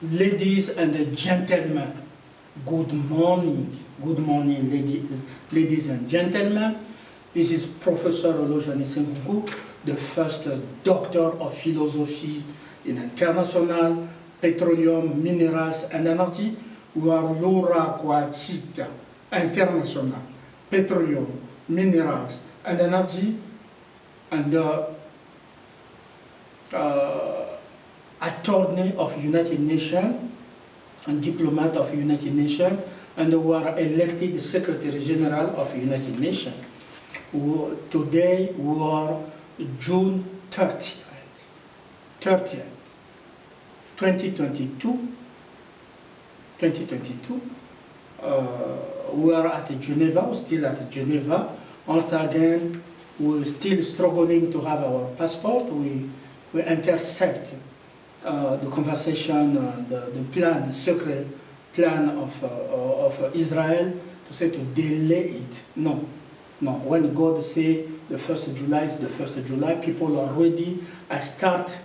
Ladies and gentlemen, good morning. Good morning, ladies and gentlemen. This is Professor Euloge Anicet Nkounkou, the first doctor of philosophy in international petroleum, minerals, and energy. We are LUMUMBA international petroleum, minerals, and energy, and attorney of United Nations and diplomat of United Nations, and we are elected Secretary General of United Nations. Today we are June 30th, 2022. We are at Geneva, still at Geneva. Once again, we're still struggling to have our passport. We intercept the conversation, the plan, secret plan of Israel to say to delay it. No. When God say the 1st of July is the 1st of July, people are ready. I start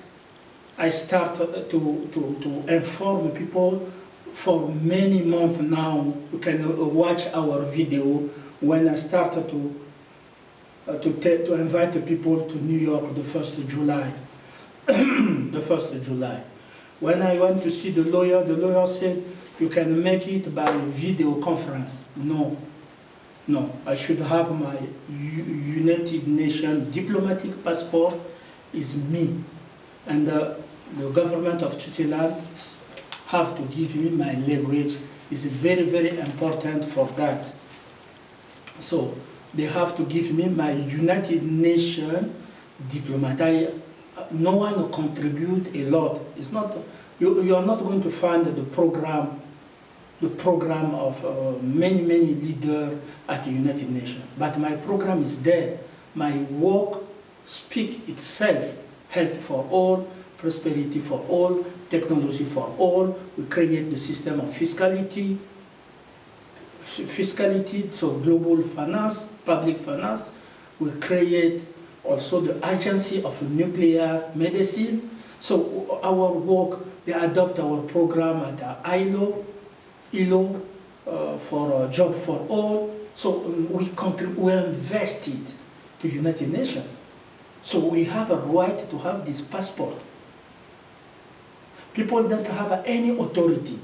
to inform people for many months now. You can watch our video when I started to invite people to New York the 1st of July. The 1st of July. When I went to see the lawyer said, you can make it by video conference. No, I should have my United Nations diplomatic passport is me. And the government of Switzerland have to give me my language. It's very, very important for that. So they have to give me my United Nations diplomat. No one will contribute a lot. It's not, you are not going to find the program of many leaders at the United Nations. But my program is there. My work speaks itself. Health for all, prosperity for all, technology for all. We create the system of fiscality, so global finance, public finance. We create also the agency of nuclear medicine. So our work, they adopt our program at ILO for job for all. So we invest it to United Nations. So we have a right to have this passport. People don't have any authority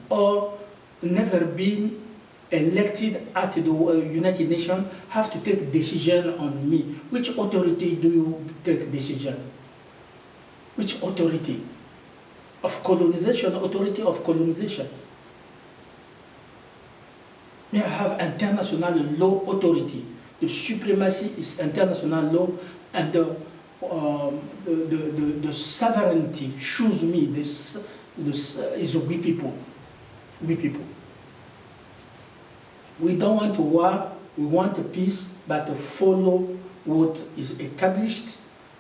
or never been elected at the United Nations have to take decision on me. Which authority do you take decision? Which authority? Of colonization, authority of colonization. We have international law authority. The supremacy is international law, and the sovereignty choose me. This is we people. We don't want war, we want peace, but to follow what is established,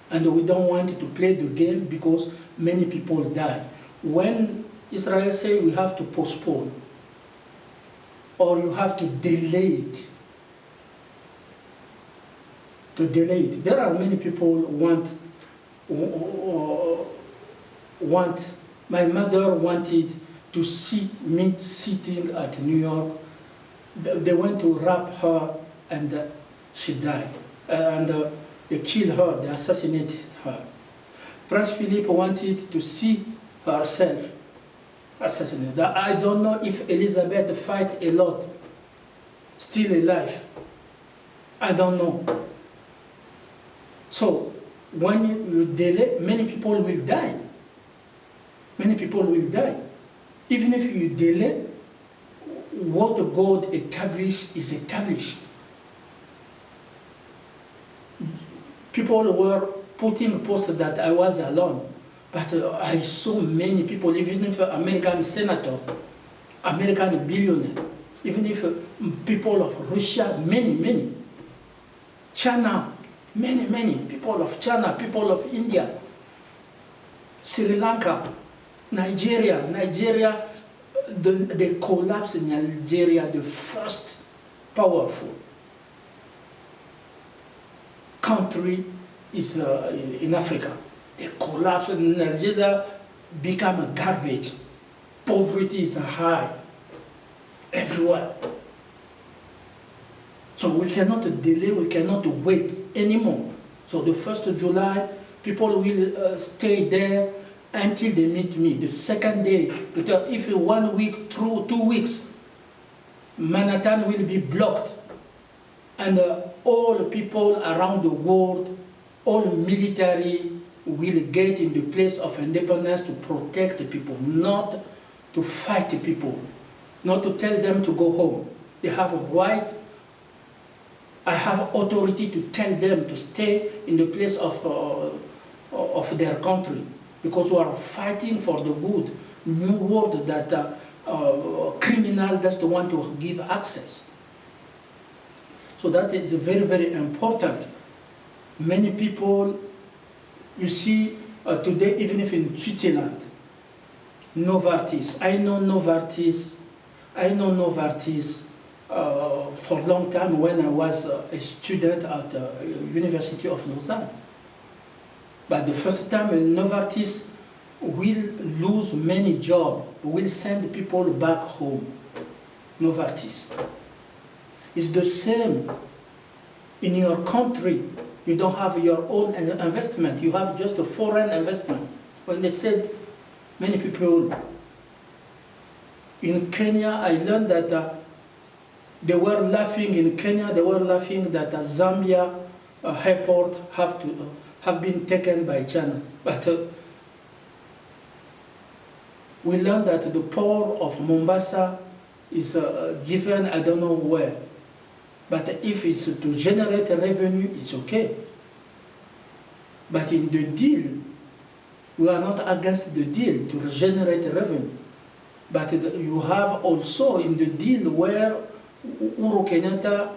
and we don't want to play the game because many people die. When Israel say we have to postpone, or you have to delay it, there are many people want. My mother wanted to see me sitting at New York. They went to rape her and she died. And they killed her, they assassinated her. Prince Philip wanted to see herself assassinated. I don't know if Elizabeth fight a lot, still alive. I don't know. So when you delay, many people will die. Many people will die. Even if you delay, what God established is established. People were putting posts that I was alone, but I saw many people, even if American senator, American billionaire, even if people of Russia, many. China, many people of China, people of India, Sri Lanka, Nigeria, the collapse in Nigeria, the first powerful country is in Africa. The collapse in Nigeria become a garbage. Poverty is high everywhere. So we cannot delay, we cannot wait anymore. So the 1st of July, people will stay there until they meet me. The second day, if 1 week through 2 weeks, Manhattan will be blocked. And all people around the world, all military will get in the place of independence to protect the people, not to fight the people, not to tell them to go home. They have a right. I have authority to tell them to stay in the place of their country, because we are fighting for the good new world that criminal just want to give access. So that is very, very important. Many people, you see, today, even if in Switzerland, Novartis, I know Novartis for a long time when I was a student at the University of Lausanne. But the first time Novartis will lose many jobs, will send people back home. Novartis. It's the same in your country. You don't have your own investment, you have just a foreign investment. When they said, many people in Kenya, I learned that they were laughing in Kenya, they were laughing that Zambia airport have been taken by China. But we learned that the port of Mombasa is given, I don't know where. But if it's to generate a revenue, it's okay. But in the deal, we are not against the deal to generate revenue. But you have also in the deal where Uhuru Kenyatta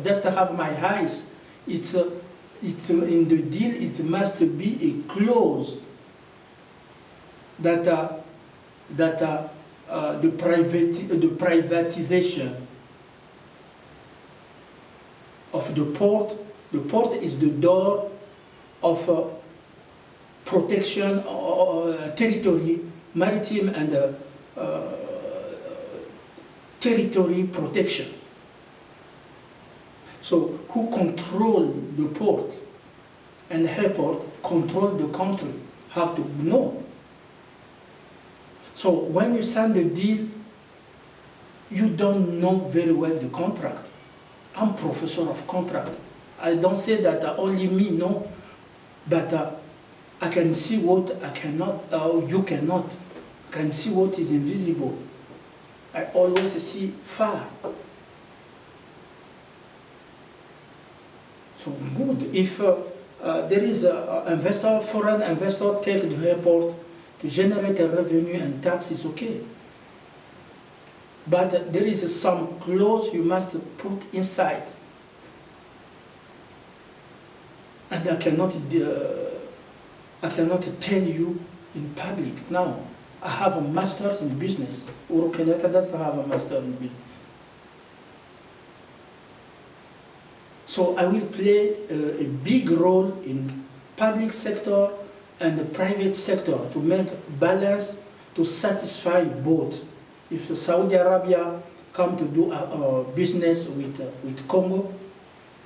doesn't have my eyes. It's in the deal. It must be a clause that the privatization of the port. The port is the door of protection territory, maritime and territory protection. So who control the port and the airport control the country, have to know. So when you sign the deal, you don't know very well the contract. I'm professor of contract. I don't say that only me know, but I can see what I cannot, you cannot. I can see what is invisible. I always see far. So good if there is an investor, foreign investor, take the airport to generate a revenue and tax is okay. But there is some clause you must put inside. And I cannot tell you in public now. I have a master's in business. Uhuru Kenyatta doesn't have a master's in business. So I will play a big role in public sector and the private sector to make balance, to satisfy both. If Saudi Arabia come to do business with Congo,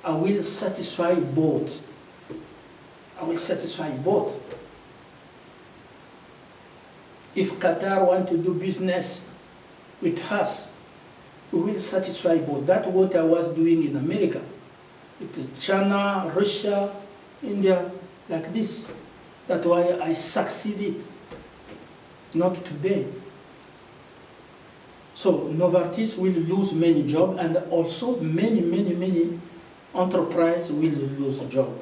I will satisfy both. I will satisfy both. If Qatar want to do business with us, we will satisfy both. That's what I was doing in America. With China, Russia, India, like this. That's why I succeeded. Not today. So Novartis will lose many jobs, and also many enterprises will lose jobs.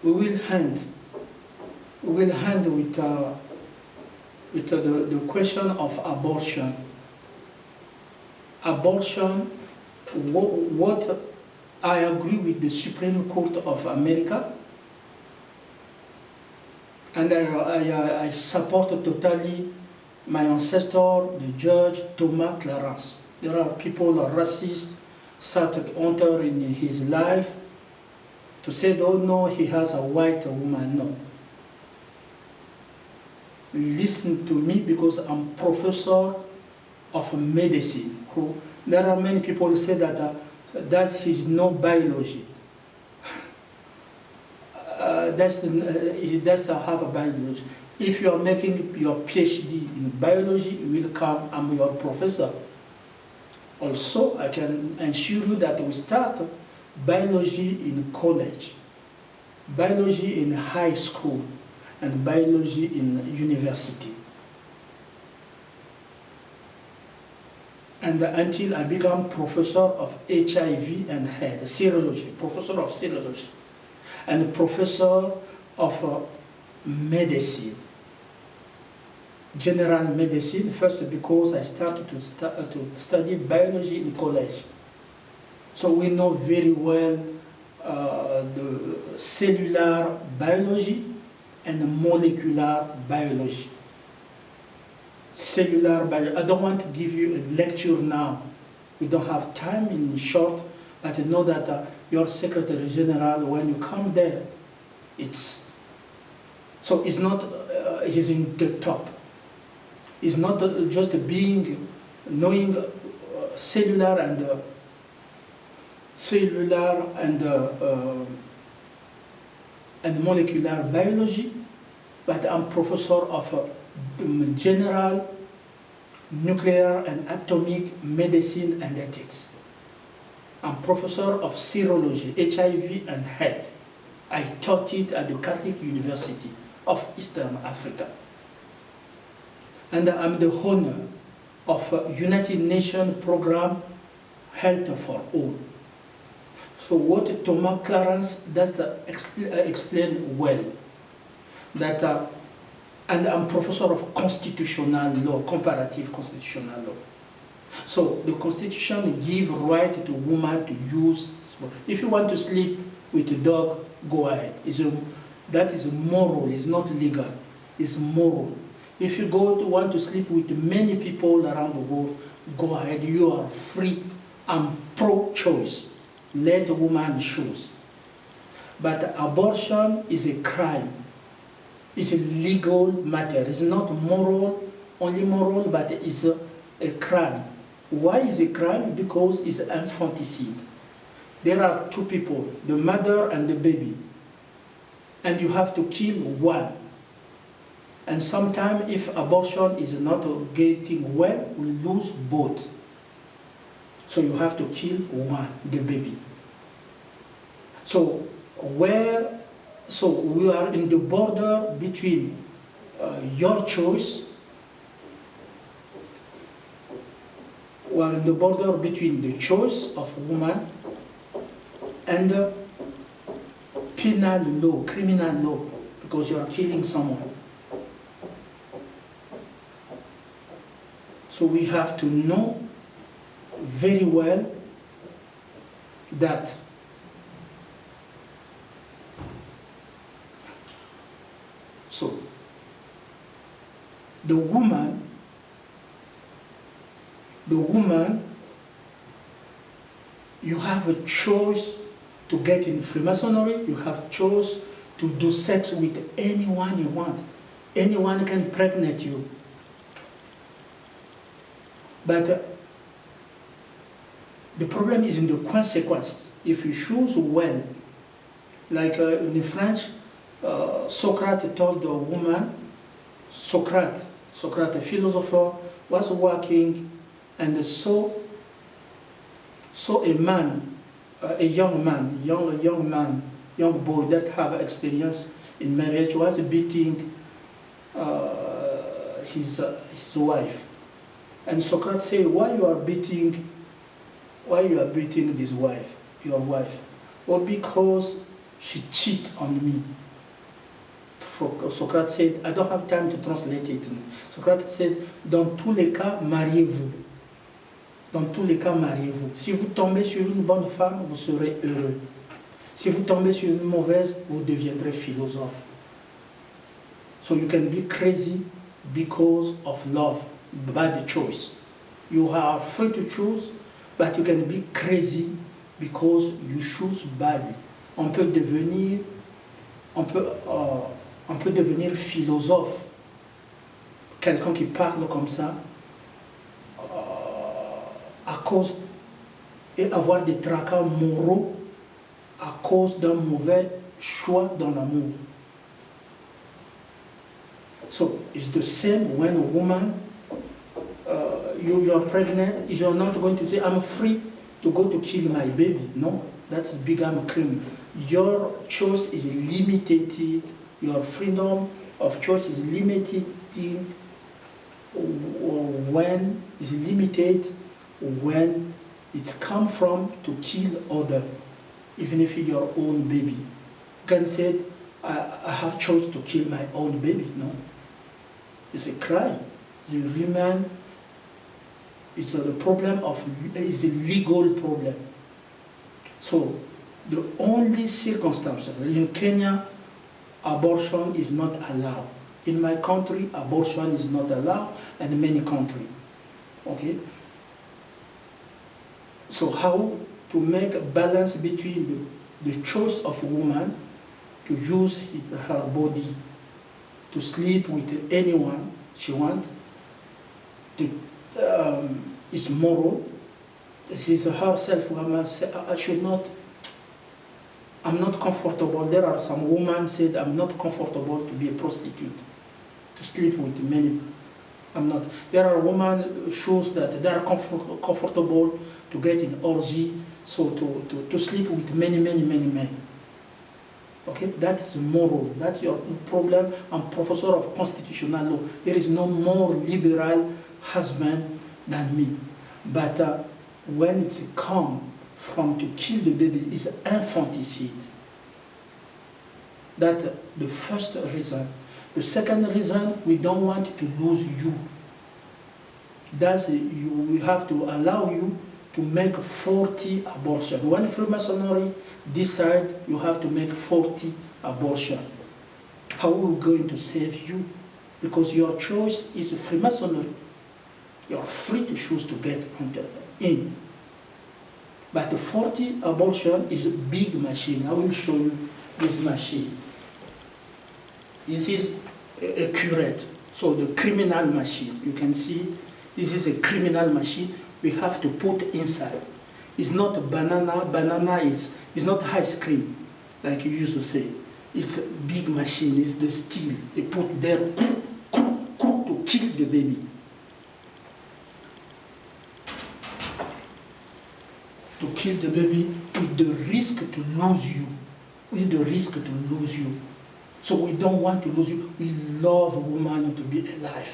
We will end with the question of abortion. Abortion, what I agree with the Supreme Court of America. And I support totally my ancestor, the judge Thomas Clarence. There are people who are racist, started entering in his life to say, oh no, he has a white woman. No. Listen to me, because I'm professor of medicine. There are many people who say that he's no biology. He does have a biology. If you are making your PhD in biology, you will come, I'm your professor. Also, I can assure you that we start biology in college, biology in high school, and biology in university. And until I become professor of HIV and AIDS, serology, professor of serology, and professor of medicine, general medicine, first because I started to study biology in college. So we know very well the cellular biology and molecular biology. Cellular biology, I don't want to give you a lecture now. We don't have time in short, but know that your Secretary General, when you come there, it's not, he's in the top. It's not just knowing cellular and molecular biology, but I'm professor of general, nuclear and atomic medicine and ethics. I'm professor of serology, HIV and AIDS. I taught it at the Catholic University of Eastern Africa. And I'm the owner of United Nations program, Health for All. So what Thomas Clarence does explain well, that, and I'm professor of constitutional law, comparative constitutional law. So the Constitution gives right to woman to use sport. If you want to sleep with a dog, go ahead. That is moral, it's not legal, it's moral. If you want to sleep with many people around the world, go ahead, you are free. I'm pro-choice. Let the woman choose. But abortion is a crime. It's a legal matter. It's not moral, only moral, but it's a crime. Why is it a crime? Because it's infanticide. There are two people, the mother and the baby. And you have to kill one. And sometimes if abortion is not getting well, we lose both. So you have to kill one, the baby. So we are in the border between your choice. We are in the border between the choice of woman and the penal law, criminal law, because you are killing someone. So we have to know very well that the woman, you have a choice to get in Freemasonry, you have choice to do sex with anyone you want. Anyone can impregnate you. But the problem is in the consequences. If you choose well, like in French, Socrates told the woman, Socrates, a philosopher, was working and saw a man, a young boy that have experience in marriage, was beating his wife. And Socrates said, why you are beating this wife, your wife? Well, because she cheated on me. Socrates said, I don't have time to translate it. Socrates said, dans tous les cas, mariez-vous. Dans tous les cas, mariez-vous. Si vous tombez sur une bonne femme, vous serez heureux. Si vous tombez sur une mauvaise, vous deviendrez philosophe. So you can be crazy because of love, bad choice. You are free to choose, but you can be crazy because you choose badly. On peut devenir philosophe, quelqu'un qui parle comme ça, à cause et avoir des tracas moraux à cause d'un mauvais choix dans l'amour. So it's the same when a woman, you are pregnant, you're not going to say, I'm free to go to kill my baby. No, that's become crime. Your choice is limited, your freedom of choice is limited when it comes from to kill other, even if it's your own baby. You can say, I have choice to kill my own baby. No, it's a crime. The human is the problem of is a legal problem. So the only circumstance in Kenya, abortion is not allowed. In my country, abortion is not allowed, and in many countries. Okay. So how to make a balance between the choice of a woman to use her body to sleep with anyone she wants, it's moral. She's herself, I should not, I'm not comfortable. There are some women said, I'm not comfortable to be a prostitute, to sleep with many. I'm not. There are women who shows that they are comfortable to get in orgy, so to sleep with many men. Okay, that's moral. That's your problem. I'm professor of constitutional law. There is no more liberal husband than me. But when it's come from to kill the baby, it's infanticide. That's the first reason. The second reason, we don't want to lose you. That's we have to allow you to make 40 abortions. When Freemasonry decide you have to make 40 abortions, how are we going to save you? Because your choice is Freemasonry. You're free to choose to get in. But the 40 abortion is a big machine. I will show you this machine. This is a curate, so the criminal machine. You can see this is a criminal machine we have to put inside. It's not a banana. Banana is not ice cream, like you used to say. It's a big machine. It's the steel they put there to kill the baby. To kill the baby with the risk to lose you. With the risk to lose you. So we don't want to lose you. We love a woman to be alive.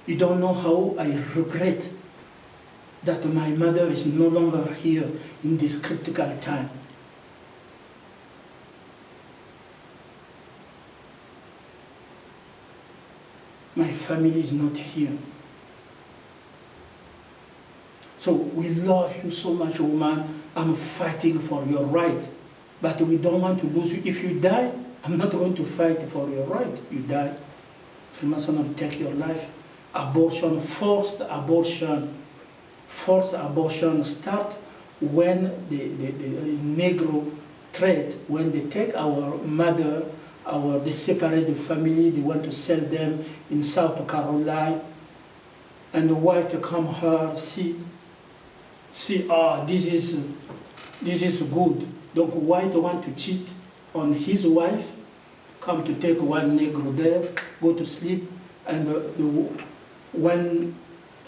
You don't know how I regret that my mother is no longer here in this critical time. My family is not here. So we love you so much, woman. I'm fighting for your right. But we don't want to lose you. If you die, I'm not going to fight for your right. You die. Freemason will take your life. Abortion, forced abortion start when the Negro trade, when they take our mother, they separate the family, they want to sell them in South Carolina, and the white come here, see, this is good. Donc white want to cheat on his wife, come to take one Negro there, go to sleep, and when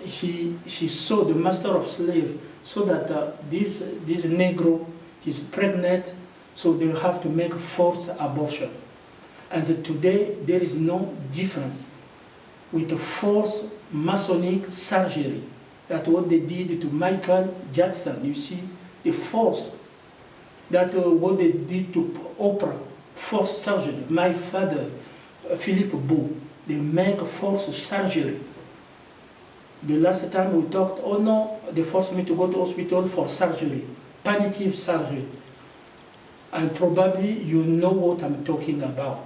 he saw the master of slave, so that this Negro is pregnant, so they have to make forced abortion. And today there is no difference with the forced Masonic surgery. That's what they did to Michael Jackson. You see, the force. That's what they did to Oprah, forced surgery. My father, Philippe Beau, they make forced surgery. The last time we talked, oh no, they forced me to go to hospital for surgery, palliative surgery. And probably you know what I'm talking about.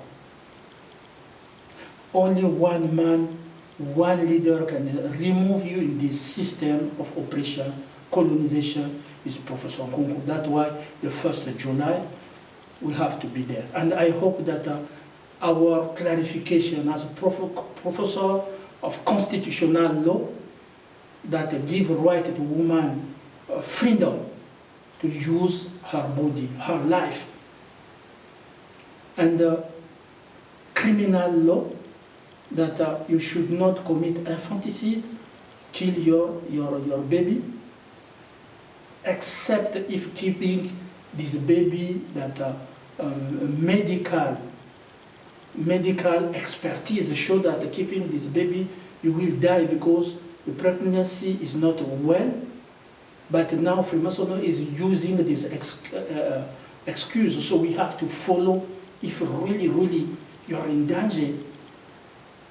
only one man, one leader can remove you in this system of oppression, colonization, is Professor Nkounkou. That's why the 1st of July, we have to be there. And I hope that our clarification as a professor of constitutional law that give right to woman freedom to use her body, her life. And criminal law that you should not commit infanticide, kill your baby, except if keeping this baby that medical expertise show that keeping this baby, you will die because the pregnancy is not well. But now Freemasonry is using this excuse, so we have to follow. If really you are in danger,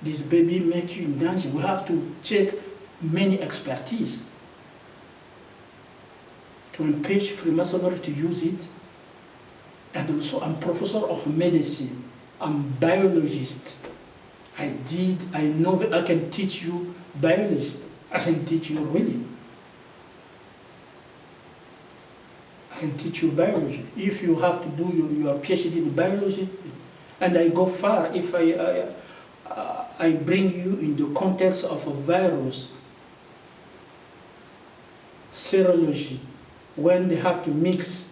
this baby makes you in danger. We have to check many expertise to impeach Freemasonry to use it. And also, I'm professor of medicine. I'm biologist. I know that I can teach you biology. I can teach you really. I can teach you biology. If you have to do your PhD in biology, and I go far, if I bring you in the context of a virus, serology, when they have to mix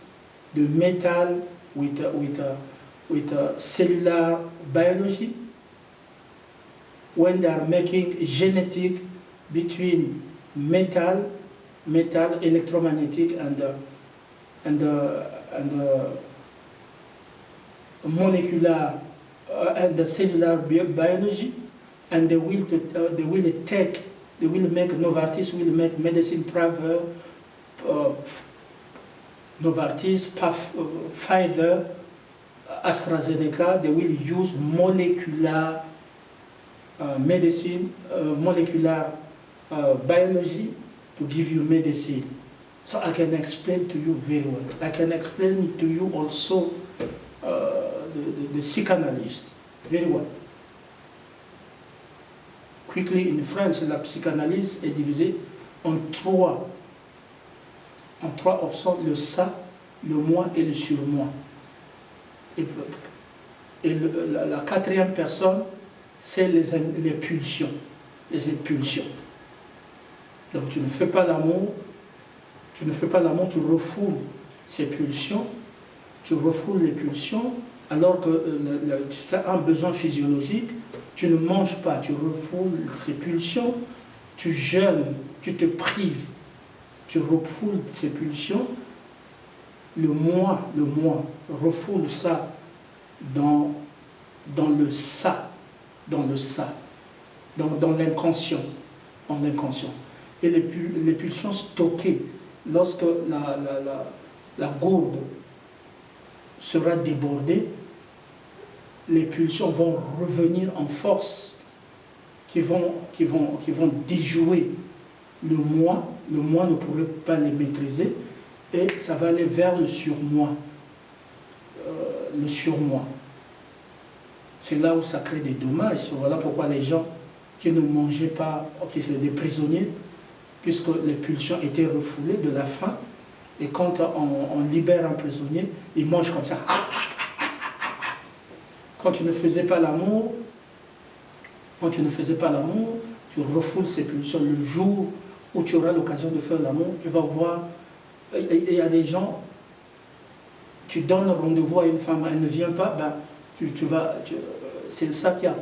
the metal with cellular biology, when they are making genetic between metal, electromagnetic, and molecular and the cellular biology, and they will make Novartis will make medicine Praveur, Novartis, Pfizer, AstraZeneca. They will use molecular medicine, molecular biology to give you medicine. So I can explain to you very well. I can explain to you also the psychanalyst very well. Quickly, in French, la psychanalyse est divisée en trois options, le ça, le moi et le surmoi. Et la quatrième personne, c'est les pulsions, les impulsions. Donc tu ne fais pas l'amour, tu refoules ces pulsions, tu refoules les pulsions, alors que c'est un besoin physiologique, tu ne manges pas, tu refoules ces pulsions, tu jeûnes, tu te prives, tu refoules ces pulsions, le moi refoule ça dans le ça, dans l'inconscient, et les pulsions stockées, lorsque la gourde sera débordée, les pulsions vont revenir en force, qui vont déjouer le moi ne pourrait pas les maîtriser, et ça va aller vers le surmoi. C'est là où ça crée des dommages. Voilà pourquoi les gens qui ne mangeaient pas, qui étaient des prisonniers, puisque les pulsions étaient refoulées de la faim, et quand on libère un prisonnier, il mange comme ça. Quand tu ne faisais pas l'amour, tu refoules ces pulsions. Le jour où tu auras l'occasion de faire l'amour, tu vas voir, il y a des gens, tu donnes rendez-vous à une femme, elle ne vient pas, ben, c'est ça qui a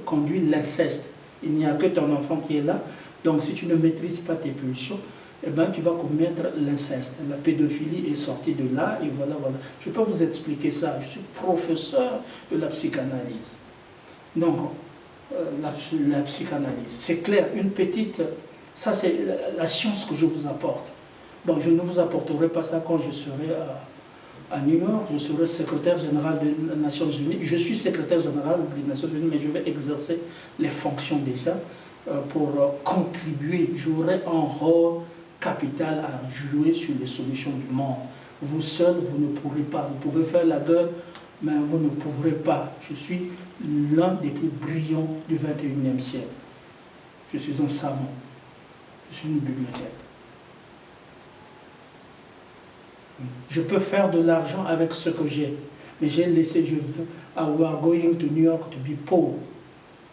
conduit l'inceste. Il n'y a que ton enfant qui est là. Donc si tu ne maîtrises pas tes pulsions, eh ben, tu vas commettre l'inceste. La pédophilie est sortie de là, et voilà. Je peux vous expliquer ça. Je suis professeur de la psychanalyse. Donc, la psychanalyse, c'est clair, une petite... Ça, c'est la science que je vous apporte. Bon, je ne vous apporterai pas ça quand je serai à New York. Je serai secrétaire général des Nations Unies. Je suis secrétaire général des Nations Unies, mais je vais exercer les fonctions déjà pour contribuer. J'aurai un rôle capital à jouer sur les solutions du monde. Vous seul, vous ne pourrez pas. Vous pouvez faire la gueule mais vous ne pourrez pas. Je suis l'un des plus brillants du 21e siècle. Je suis un savant. Je suis une bibliothèque. Je peux faire de l'argent avec ce que j'ai. Mais j'ai laissé, we are going to New York to be poor.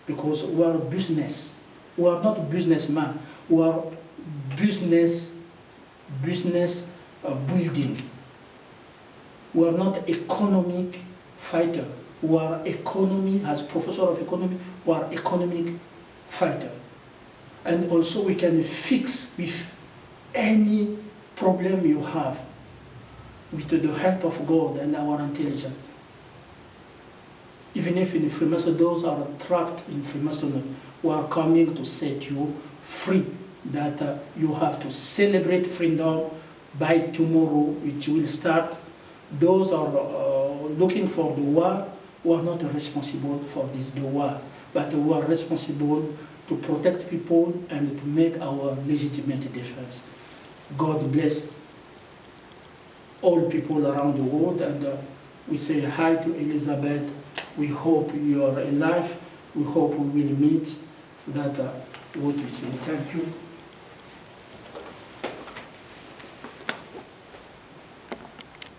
Because we are business. We are not businessmen. We are business building. We are not economic fighter. We are economy, as professor of economy, we are economic fighter. And also we can fix with any problem you have with the help of God and our intelligence. Even if in Freemason, those are trapped in Freemason, we are coming to set you free, that you have to celebrate freedom by tomorrow, which will start. Those are looking for the war, who are not responsible for the war, but who are responsible to protect people and to make our legitimate defense. God bless all people around the world, and we say hi to Elizabeth. We hope you are alive. We hope we will meet, so that what we say. Thank you.